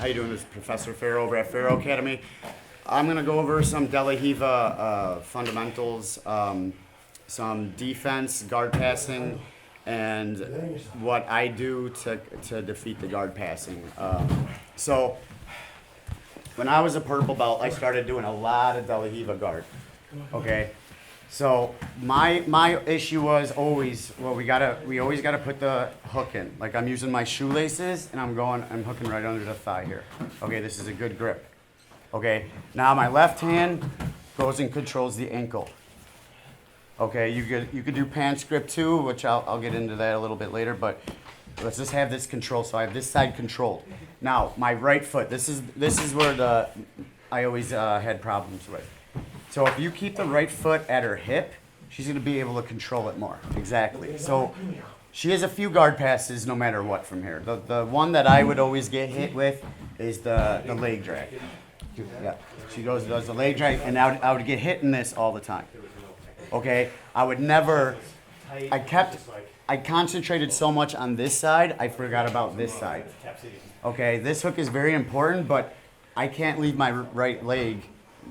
How you doing? This is Professor Fair over at Fair Academy. I'm going to go over some DeLaRiva fundamentals, some defense, guard passing, and what I do to defeat the guard passing. So when I was a purple belt, I started doing a lot of DeLaRiva guard. Okay. So my issue was always, well, we always gotta put the hook in. Like I'm using my shoelaces and I'm hooking right under the thigh here. Okay, this is a good grip. Okay, now my left hand goes and controls the ankle. Okay, you could do pants grip too, which I'll get into that a little bit later, but let's just have this control. So I have this side controlled. Now my right foot, this is where I always had problems with. So if you keep the right foot at her hip, she's going to be able to control it more. Exactly. So she has a few guard passes no matter what from here. The one that I would always get hit with is the leg drag. Yeah. She does the leg drag, and I would get hit in this all the time. Okay? I would never, I concentrated so much on this side, I forgot about this side. Okay? This hook is very important, but I can't leave my right leg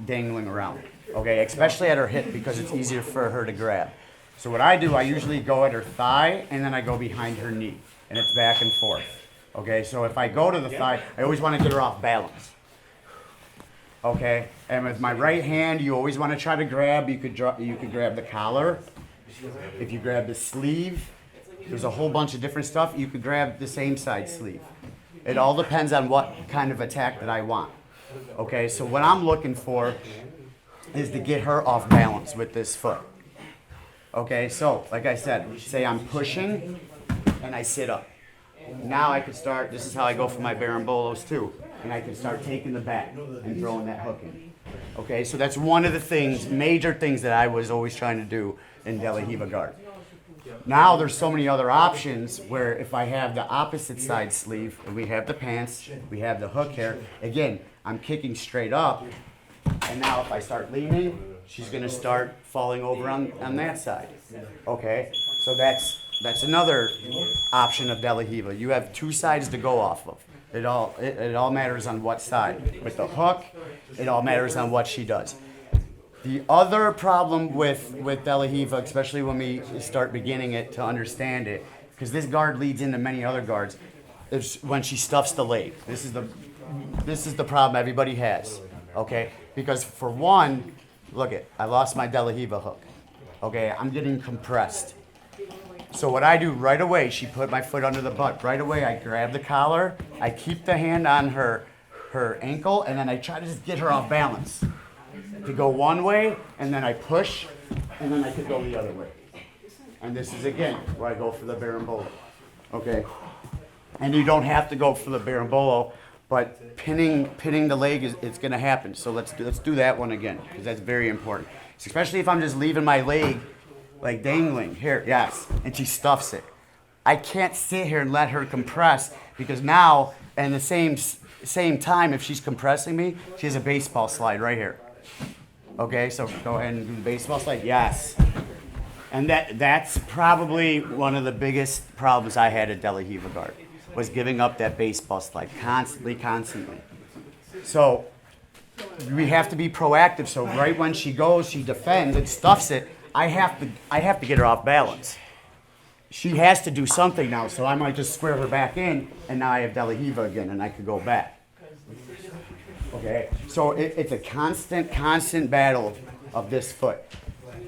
dangling around. Okay, especially at her hip because it's easier for her to grab. So what I do, I usually go at her thigh and then I go behind her knee, and it's back and forth. Okay, so if I go to the thigh, I always want to get her off balance. Okay, and with my right hand, you always want to try to grab. You could grab the collar. If you grab the sleeve, there's a whole bunch of different stuff. You could grab the same side sleeve. It all depends on what kind of attack that I want. Okay, so what I'm looking for is to get her off balance with this foot. Okay, so like I said, say I'm pushing and I sit up. Now I could start, this is how I go for my barambolos too, and I can start taking the back and throwing that hook in. Okay, so that's one of the things, major things that I was always trying to do in DeLaRiva guard. Now there's so many other options where if I have the opposite side sleeve, and we have the pants, we have the hook here, again, I'm kicking straight up. And now if I start leaning, she's going to start falling over on that side. Okay? So that's another option of DeLaRiva. You have two sides to go off of. It all matters on what side. With the hook, it all matters on what she does. The other problem with DeLaRiva, especially when we start beginning it to understand it, because this guard leads into many other guards, is when she stuffs the leg. This is the problem everybody has. Okay? Because for one, look it, I lost my DeLaRiva hook. Okay, I'm getting compressed. So what I do right away, she put my foot under the butt. Right away, I grab the collar, I keep the hand on her ankle, and then I try to just get her off balance. To go one way, and then I push, and then I could go the other way. And this is again where I go for the berimbolo. Okay? And you don't have to go for the berimbolo. But pinning the leg it's going to happen. So let's do that one again because that's very important. Especially if I'm just leaving my leg like dangling here, yes, and she stuffs it. I can't sit here and let her compress because now, and the same time, if she's compressing me, she has a baseball slide right here. Okay, so go ahead and do the baseball slide. Yes, and that's probably one of the biggest problems I had at DeLaRiva guard. Was giving up that baseball slide constantly. So we have to be proactive. So right when she goes, she defends and stuffs it. I have to get her off balance. She has to do something now. So I might just square her back in, and now I have DeLaRiva again, and I could go back. Okay. So it's a constant battle of this foot.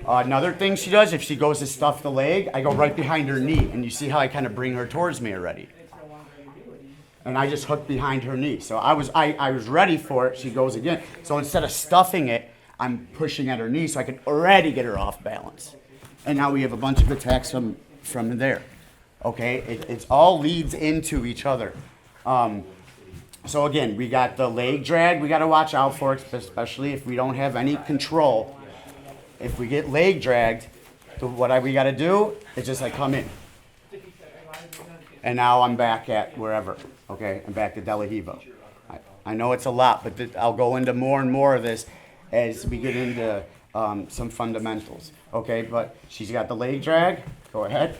Another thing she does, if she goes to stuff the leg, I go right behind her knee, and you see how I kind of bring her towards me already. And I just hooked behind her knee. So I was ready for it. She goes again. So instead of stuffing it, I'm pushing at her knee so I can already get her off balance. And now we have a bunch of attacks from there. Okay? It all leads into each other. So again, we got the leg drag. We got to watch out for it, especially if we don't have any control. If we get leg dragged, what we got to do is just like come in. And now I'm back at wherever. Okay, I'm back to DeLaRiva. I know it's a lot, but I'll go into more and more of this as we get into some fundamentals. Okay, but she's got the leg drag. Go ahead.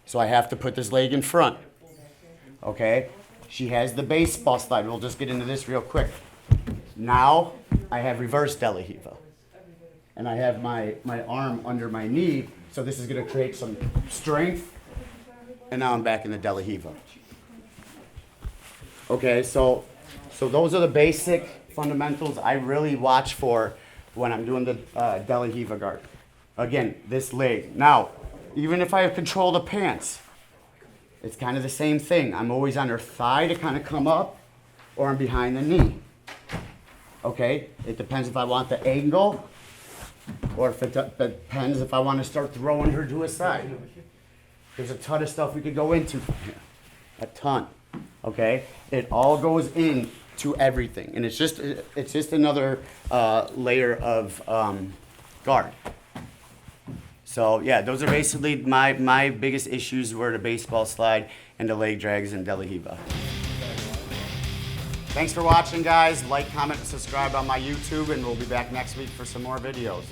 So I have to put this leg in front. Okay, She has the baseball slide. We'll just get into this real quick. Now I have reverse DeLaRiva. And I have my arm under my knee, so this is going to create some strength. And now I'm back in the DeLaRiva. Okay, so those are the basic fundamentals I really watch for when I'm doing the DeLaRiva guard. Again, this leg. Now, even if I have control of the pants, it's kind of the same thing. I'm always on her thigh to kind of come up, or I'm behind the knee. Okay, it depends if I want the angle, or if it depends if I want to start throwing her to a side. There's a ton of stuff we could go into from here. A ton. Okay? It all goes into everything. And it's just another layer of guard. So yeah, those are basically my biggest issues were the baseball slide and the leg drags and DeLaRiva. Thanks for watching, guys. Like, comment, and subscribe on my YouTube, and we'll be back next week for some more videos.